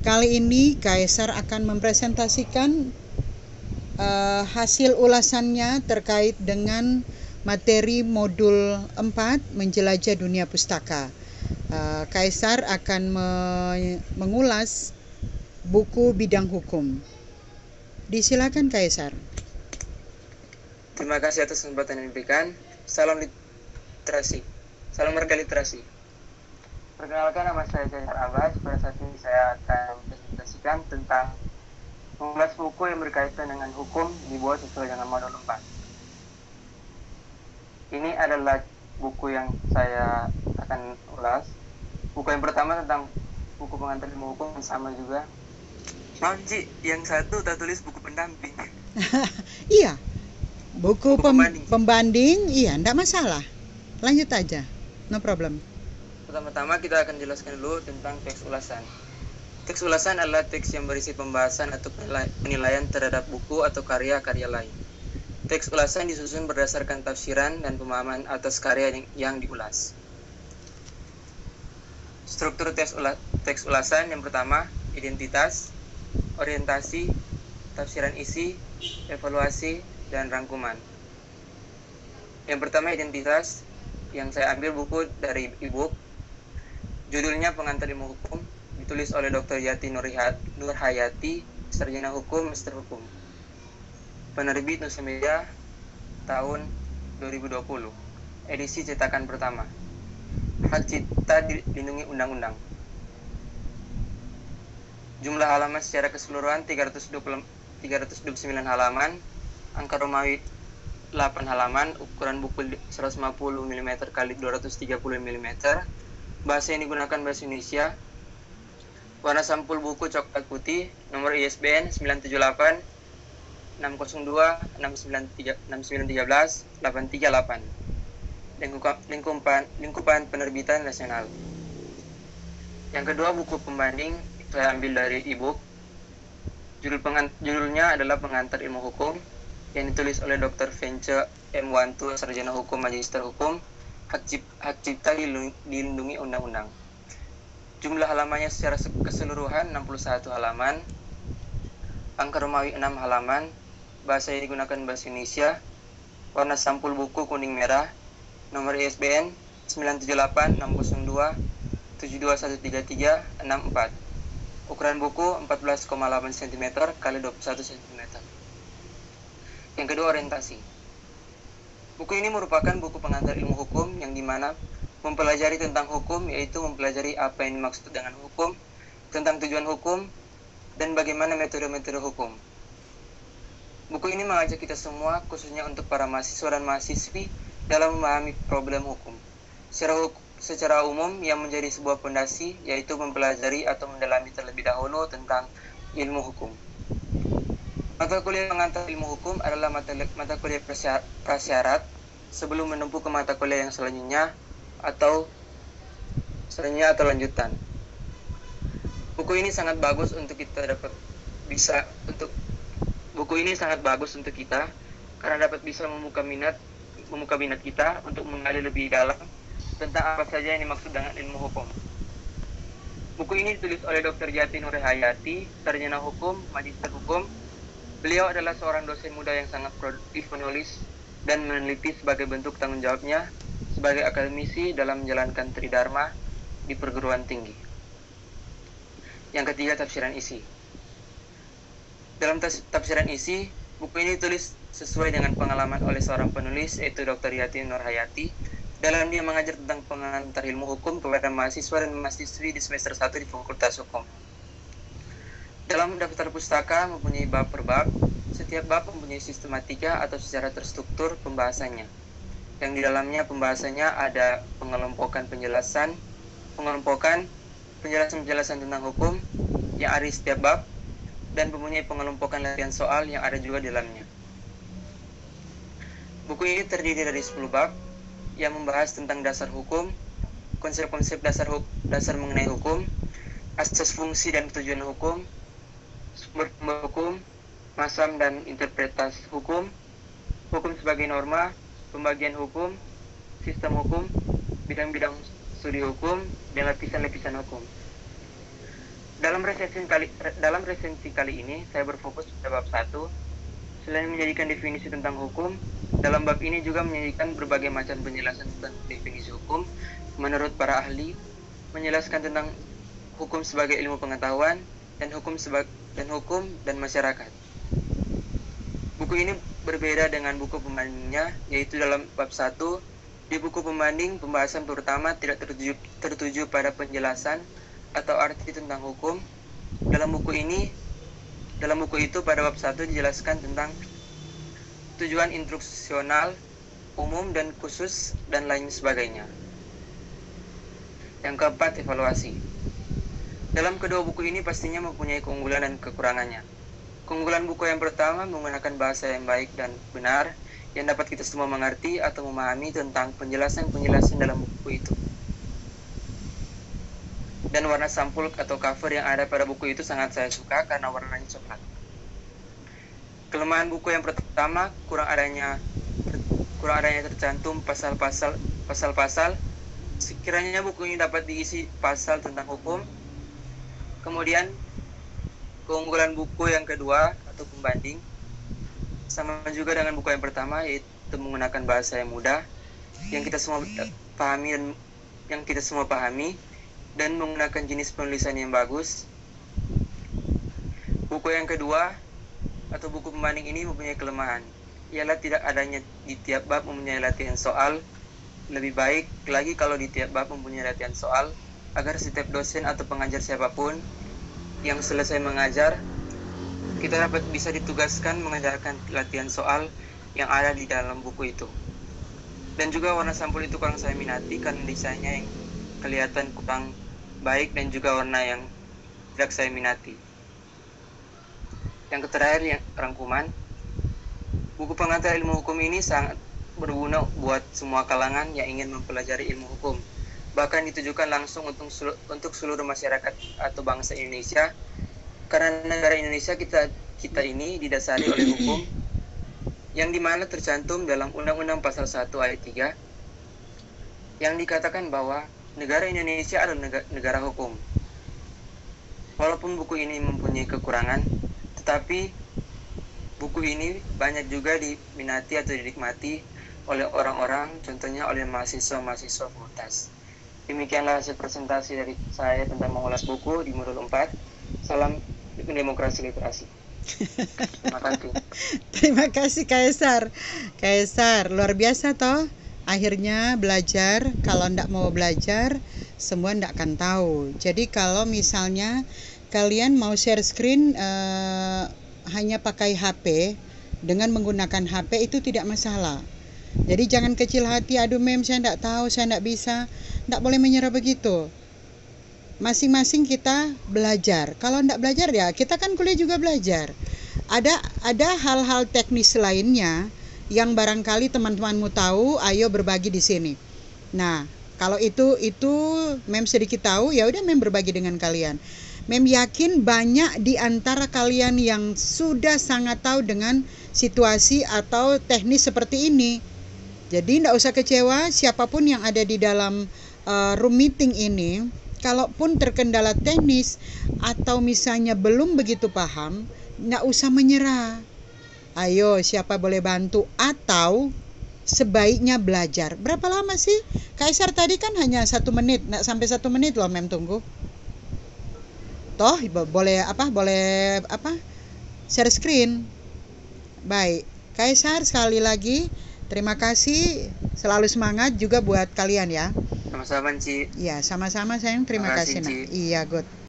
Kali ini Kaisar akan mempresentasikan hasil ulasannya terkait dengan materi modul 4 menjelajah dunia pustaka. Kaisar akan mengulas buku bidang hukum. Disilakan Kaisar. Terima kasih atas kesempatan yang diberikan. Salam literasi. Salam marga literasi. Perkenalkan, nama saya Cahyar Abbas. Pada saat ini saya akan mempresentasikan tentang mengulas buku yang berkaitan dengan hukum dibuat sesuai dengan modul 4. Ini adalah buku yang saya akan ulas. Buku yang pertama tentang buku pengantar ilmu hukum, sama juga. Maaf Ci, yang satu tak tulis buku pendamping. Iya, buku pembanding, iya, enggak masalah. Lanjut aja, no problem. Pertama-tama kita akan jelaskan dulu tentang teks ulasan. Teks ulasan adalah teks yang berisi pembahasan atau penilaian terhadap buku atau karya-karya lain. Teks ulasan disusun berdasarkan tafsiran dan pemahaman atas karya yang diulas. Struktur teks ulasan yang pertama, identitas, orientasi, tafsiran isi, evaluasi, dan rangkuman. Yang pertama, identitas, yang saya ambil buku dari e-book. Judulnya Pengantar Ilmu Hukum, ditulis oleh Dr. Yati Nurhayati, Sarjana Hukum, Master Hukum. Penerbit Nusa Media tahun 2020. Edisi cetakan pertama. Hak cipta dilindungi undang-undang. Jumlah halaman secara keseluruhan 329 halaman, angka Romawi 8 halaman, ukuran buku 150 mm x 230 mm. Bahasa yang digunakan bahasa Indonesia. Warna sampul buku coklat putih, nomor ISBN 978 602 6913 838. Lingkupan penerbitan nasional. Yang kedua, buku pembanding saya ambil dari e-book. Judulnya adalah Pengantar Ilmu Hukum, yang ditulis oleh Dr. Vence M. Wantu, Sarjana Hukum, Magister Hukum. Hak cipta dilindungi undang-undang. Jumlah halamannya secara keseluruhan 61 halaman, angka Romawi 6 halaman, bahasa yang digunakan bahasa Indonesia, warna sampul buku kuning merah, nomor ISBN 978 602 72133 64. Ukuran buku 14,8 cm x 21 cm. Yang kedua, orientasi. Buku ini merupakan buku pengantar ilmu hukum yang dimana mempelajari tentang hukum, yaitu mempelajari apa yang dimaksud dengan hukum, tentang tujuan hukum, dan bagaimana metode-metode hukum. Buku ini mengajak kita semua, khususnya untuk para mahasiswa dan mahasiswi, dalam memahami problem hukum. Secara umum, yang menjadi sebuah pondasi, yaitu mempelajari atau mendalami terlebih dahulu tentang ilmu hukum. Mata kuliah pengantar ilmu hukum adalah mata kuliah prasyarat sebelum menempuh ke mata kuliah yang selanjutnya atau lanjutan. Buku ini sangat bagus untuk kita karena dapat bisa membuka minat kita untuk menggali lebih dalam tentang apa saja yang dimaksud dengan ilmu hukum. Buku ini ditulis oleh Dr. Yati Nurhayati, Sarjana Hukum, Magister Hukum. Beliau adalah seorang dosen muda yang sangat produktif menulis dan meneliti sebagai bentuk tanggung jawabnya sebagai akademisi dalam menjalankan tridharma di perguruan tinggi. Yang ketiga, tafsiran isi. Dalam tafsiran isi, buku ini ditulis sesuai dengan pengalaman oleh seorang penulis, yaitu Dr. Yati Nurhayati, dalam dia mengajar tentang pengantar ilmu hukum kepada mahasiswa dan mahasiswi di semester 1 di Fakultas Hukum. Dalam daftar pustaka mempunyai bab per bab. Setiap bab mempunyai sistematika atau secara terstruktur pembahasannya. Yang di dalamnya pembahasannya ada pengelompokan penjelasan tentang hukum yang ada di setiap bab, dan mempunyai pengelompokan latihan soal yang ada juga di dalamnya. Buku ini terdiri dari 10 bab yang membahas tentang dasar hukum, konsep-konsep dasar mengenai hukum, asas fungsi dan tujuan hukum, sumber hukum, masam dan interpretasi hukum, hukum sebagai norma, pembagian hukum, sistem hukum, bidang-bidang studi hukum, dan lapisan-lapisan hukum. Dalam resensi kali ini saya berfokus pada bab 1. Selain menjadikan definisi tentang hukum, dalam bab ini juga menyajikan berbagai macam penjelasan tentang definisi hukum menurut para ahli, menjelaskan tentang hukum sebagai ilmu pengetahuan dan hukum dan masyarakat. Buku ini berbeda dengan buku pembandingnya, yaitu dalam bab 1, di buku pembanding pembahasan pertama tidak tertuju pada penjelasan atau arti tentang hukum. Dalam buku itu pada bab 1 dijelaskan tentang tujuan instruksional, umum dan khusus, dan lain sebagainya. Yang keempat, evaluasi. Dalam kedua buku ini pastinya mempunyai keunggulan dan kekurangannya. Keunggulan buku yang pertama menggunakan bahasa yang baik dan benar, yang dapat kita semua mengerti atau memahami tentang penjelasan-penjelasan dalam buku itu. Dan warna sampul atau cover yang ada pada buku itu sangat saya suka karena warnanya coklat. Kelemahan buku yang pertama, kurang adanya tercantum pasal-pasal. Sekiranya buku ini dapat diisi pasal tentang hukum. Kemudian keunggulan buku yang kedua atau pembanding sama juga dengan buku yang pertama, yaitu menggunakan bahasa yang mudah yang kita semua pahami dan menggunakan jenis penulisan yang bagus. Buku yang kedua atau buku pembanding ini mempunyai kelemahan, ialah tidak adanya di tiap bab mempunyai latihan soal. Lebih baik lagi kalau di tiap bab mempunyai latihan soal, agar setiap dosen atau pengajar siapapun yang selesai mengajar, kita bisa ditugaskan mengajarkan latihan soal yang ada di dalam buku itu. Dan juga warna sampul itu kurang saya minati karena desainnya yang kelihatan kurang baik dan juga warna yang tidak saya minati. Yang terakhir, yang rangkuman. Buku pengantar ilmu hukum ini sangat berguna buat semua kalangan yang ingin mempelajari ilmu hukum. Bahkan ditujukan langsung untuk seluruh masyarakat atau bangsa Indonesia, karena negara Indonesia kita ini didasari oleh hukum yang dimana tercantum dalam Undang-Undang Pasal 1 Ayat 3 yang dikatakan bahwa negara Indonesia adalah negara hukum. Walaupun buku ini mempunyai kekurangan, tetapi buku ini banyak juga diminati atau dinikmati oleh orang-orang, contohnya oleh mahasiswa-mahasiswa fakultas. Demikianlah hasil presentasi dari saya tentang mengulas buku di modul 4. Salam demokrasi literasi. Terima kasih. Terima kasih Kaisar. Kaisar, luar biasa toh. Akhirnya belajar. Kalau ndak mau belajar, semua ndak akan tahu. Jadi kalau misalnya kalian mau share screen hanya pakai HP, dengan menggunakan HP itu tidak masalah. Jadi jangan kecil hati, aduh mem saya ndak tahu, saya ndak bisa. Ndak boleh menyerah begitu. Masing-masing kita belajar. Kalau ndak belajar ya kita kan kuliah juga belajar. Ada hal-hal teknis lainnya yang barangkali teman-temanmu tahu, ayo berbagi di sini. Nah, kalau itu mem sedikit tahu, ya udah mem berbagi dengan kalian. Mem yakin banyak di antara kalian yang sudah sangat tahu dengan situasi atau teknis seperti ini. Jadi tidak usah kecewa, siapapun yang ada di dalam room meeting ini, kalaupun terkendala teknis atau misalnya belum begitu paham, tidak usah menyerah. Ayo, siapa boleh bantu atau sebaiknya belajar. Berapa lama sih? Kaisar tadi kan hanya 1 menit, tidak sampai 1 menit loh mem tunggu. Toh boleh share screen. Baik, Kaisar sekali lagi terima kasih, selalu semangat juga buat kalian ya. Sama-sama Ci. Iya, sama-sama sayang, terima kasih. Iya, good.